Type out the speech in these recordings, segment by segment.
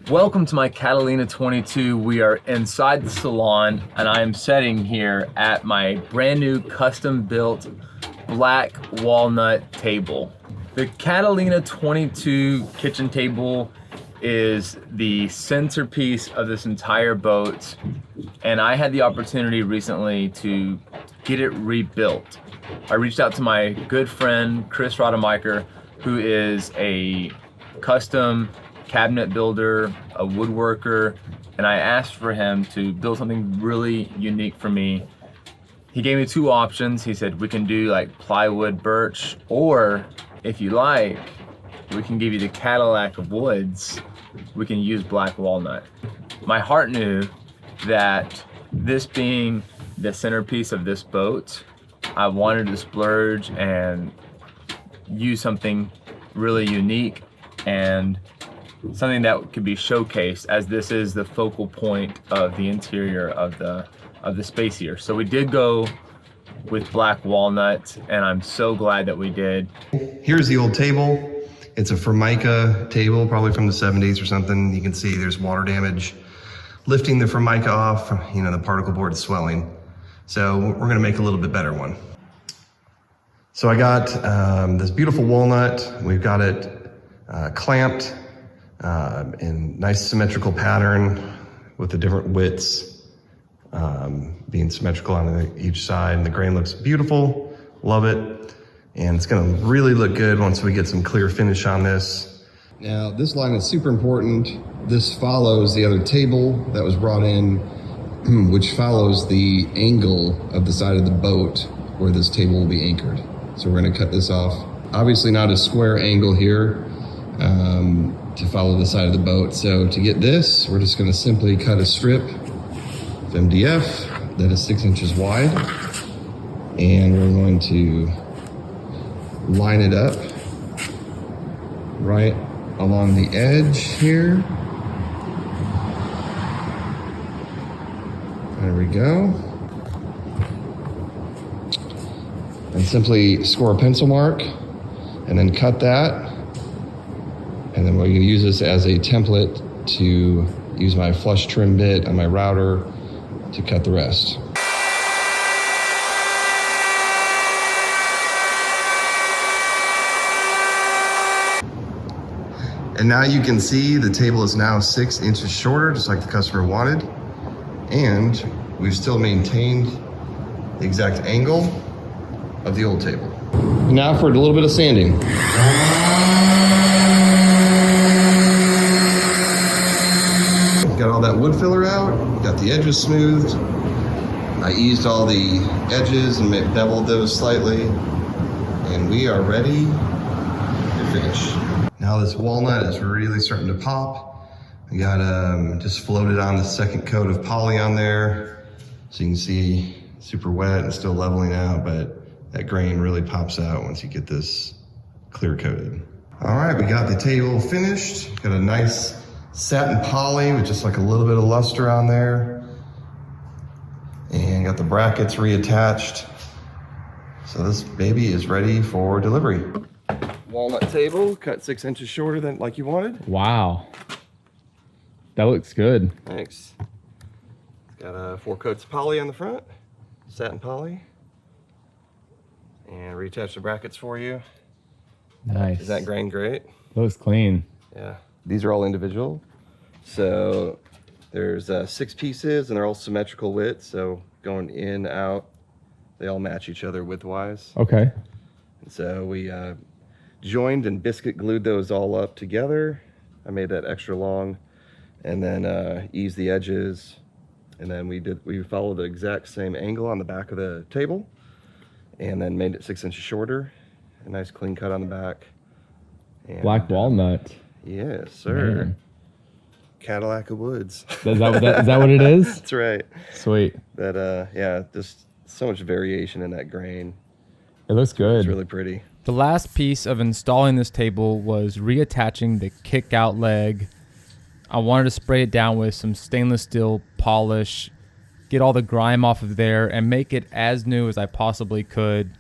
Welcome to my Catalina 22. We are inside the salon and I am sitting here at my brand new custom built black walnut table. The Catalina 22 kitchen table is the centerpiece of this entire boat, and I had the opportunity recently to get it rebuilt. I reached out to my good friend Chris Rodemacher, who is a custom cabinet builder, a woodworker, and I asked for him to build something really unique for me. He gave me two options. He said, we can do like plywood birch, or if you like, we can give you the Cadillac of woods. We can use black walnut. My heart knew that this being the centerpiece of this boat, I wanted to splurge and use something really unique and something that could be showcased, as this is the focal point of the interior of the space here. So we did go with black walnut, and I'm so glad that we did. Here's the old table. It's a Formica table, probably from the 70s or something. You can see there's water damage. Lifting the Formica off, you know, the particle board is swelling. So we're gonna make a little bit better one. So I got this beautiful walnut. We've got it clamped in nice symmetrical pattern with the different widths being symmetrical on each side. And the grain looks beautiful, love it. And it's gonna really look good once we get some clear finish on this. Now this line is super important. This follows the other table that was brought in, which follows the angle of the side of the boat where this table will be anchored. So we're gonna cut this off. Obviously not a square angle here to follow the side of the boat. So to get this, we're just gonna simply cut a strip of MDF that is 6 inches wide. And we're going to line it up right along the edge here. There we go. And simply score a pencil mark and then cut that. And then we're going to use this as a template to use my flush trim bit on my router to cut the rest. And now you can see the table is now 6 inches shorter, just like the customer wanted. And we've still maintained the exact angle of the old table. Now for a little bit of sanding. Got all that wood filler out, got the edges smoothed. I eased all the edges and beveled those slightly. And we are ready to finish. Now this walnut is really starting to pop. I got just floated on the second coat of poly on there. So you can see super wet and still leveling out, but that grain really pops out once you get this clear coated. All right, we got the table finished. Got a nice satin poly with just like a little bit of luster on there. And got the brackets reattached. So this baby is ready for delivery. Walnut table, cut 6 inches shorter than like you wanted. Wow, that looks good. Thanks. Got 4 coats of poly on the front, satin poly. And reattach the brackets for you. Nice. Is that grain great? Looks clean. Yeah, these are all individual. So there's 6 pieces and they're all symmetrical width. So going in, out, they all match each other width-wise. Okay. And so we joined and biscuit glued those all up together. I made that extra long and then eased the edges. And then we followed the exact same angle on the back of the table and then made it 6 inches shorter. A nice clean cut on the back. And, Black walnut. Yes, sir. Man. Cadillac of woods. Is that what it is? That's right. Sweet. That yeah, just so much variation in that grain. It looks good. It's really pretty. The last piece of installing this table was reattaching the kick out leg. I wanted to spray it down with some stainless steel polish, get all the grime off of there, and make it as new as I possibly could.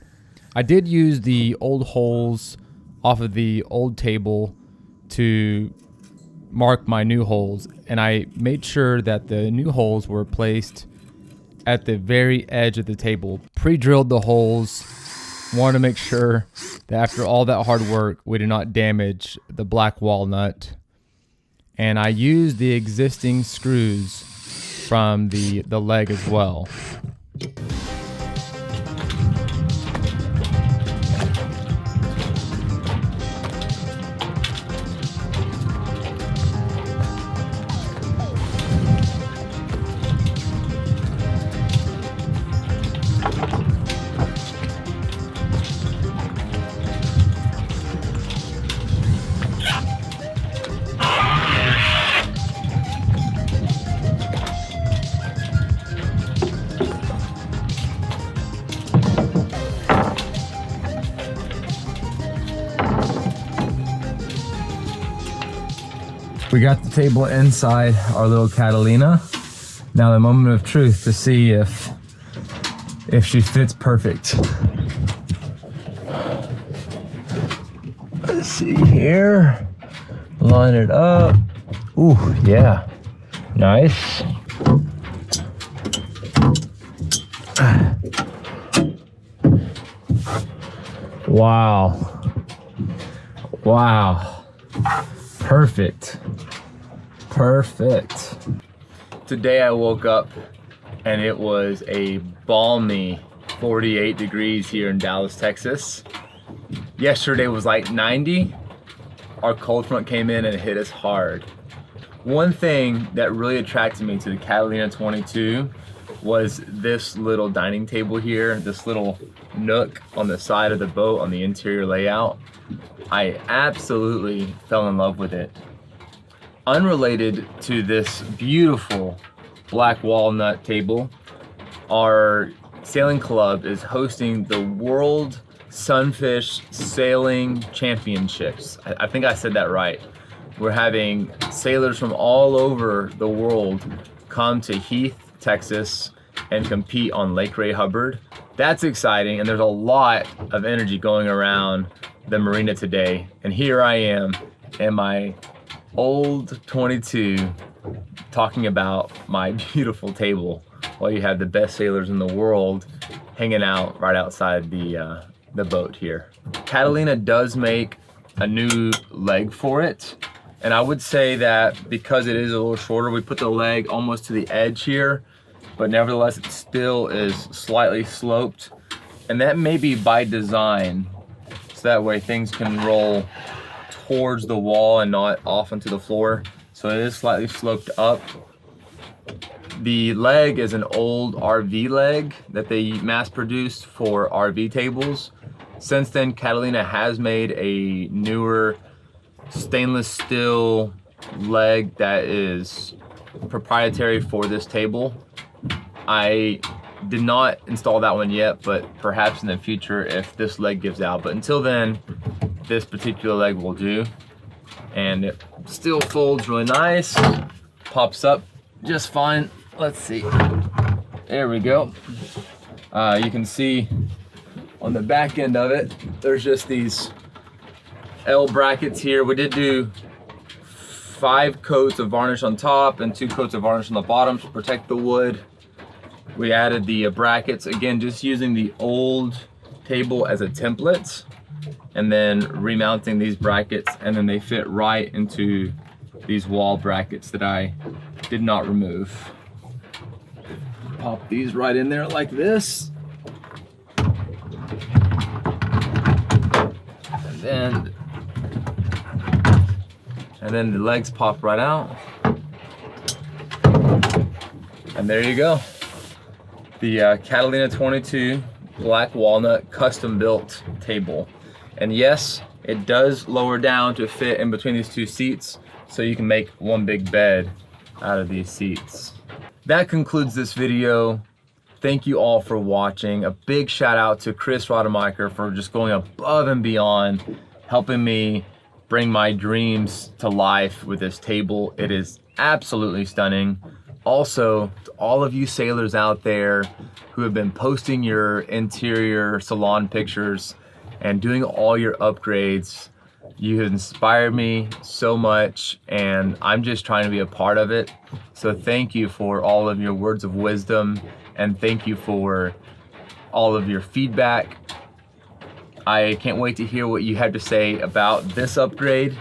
I did use the old holes off of the old table to mark my new holes, and I made sure that the new holes were placed at the very edge of the table. Pre-drilled the holes, wanted to make sure that after all that hard work, we did not damage the black walnut. And I used the existing screws from the leg as well. We got the table inside our little Catalina. Now the moment of truth to see if she fits perfect. Let's see here. Line it up. Ooh, yeah. Nice. Wow. Wow. Perfect. Perfect. Today I woke up and it was a balmy 48 degrees here in Dallas, Texas. Yesterday was like 90. Our cold front came in and hit us hard. One thing that really attracted me to the Catalina 22 was this little dining table here, this little nook on the side of the boat on the interior layout. I absolutely fell in love with it. Unrelated to this beautiful black walnut table, our sailing club is hosting the World Sunfish Sailing Championships. I think I said that right. We're having sailors from all over the world come to Heath, Texas, and compete on Lake Ray Hubbard. That's exciting, and there's a lot of energy going around the marina today. And here I am in my old 22 talking about my beautiful table while you have the best sailors in the world hanging out right outside the boat here. Catalina does make a new leg for it, and I would say that because it is a little shorter, we put the leg almost to the edge here, but nevertheless it still is slightly sloped, and that may be by design, so that way things can roll towards the wall and not off into the floor. So it is slightly sloped up. The leg is an old RV leg that they mass produced for RV tables. Since then, Catalina has made a newer stainless steel leg that is proprietary for this table. I did not install that one yet, but perhaps in the future if this leg gives out. But until then, this particular leg will do. And it still folds really nice, pops up just fine. Let's see, there we go. You can see on the back end of it, there's just these L brackets here. We did do 5 coats of varnish on top and 2 coats of varnish on the bottom to protect the wood. We added the brackets, again, just using the old table as a template, and then remounting these brackets, and then they fit right into these wall brackets that I did not remove. Pop these right in there like this. And then the legs pop right out. And there you go. The Catalina 22 black walnut custom built table. And yes, it does lower down to fit in between these 2 seats, so you can make one big bed out of these seats. That concludes this video. Thank you all for watching. A big shout out to Chris Rodemacher for just going above and beyond, helping me bring my dreams to life with this table. It is absolutely stunning. Also, to all of you sailors out there who have been posting your interior salon pictures and doing all your upgrades, You have inspired me so much, and I'm just trying to be a part of it. So thank you for all of your words of wisdom, and thank you for all of your feedback. I can't wait to hear what you have to say about this upgrade,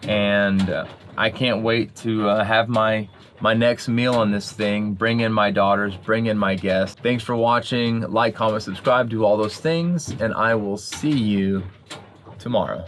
and I can't wait to have my next meal on this thing, bring in my daughters, bring in my guests. Thanks for watching. Like, comment, subscribe, do all those things, and I will see you tomorrow.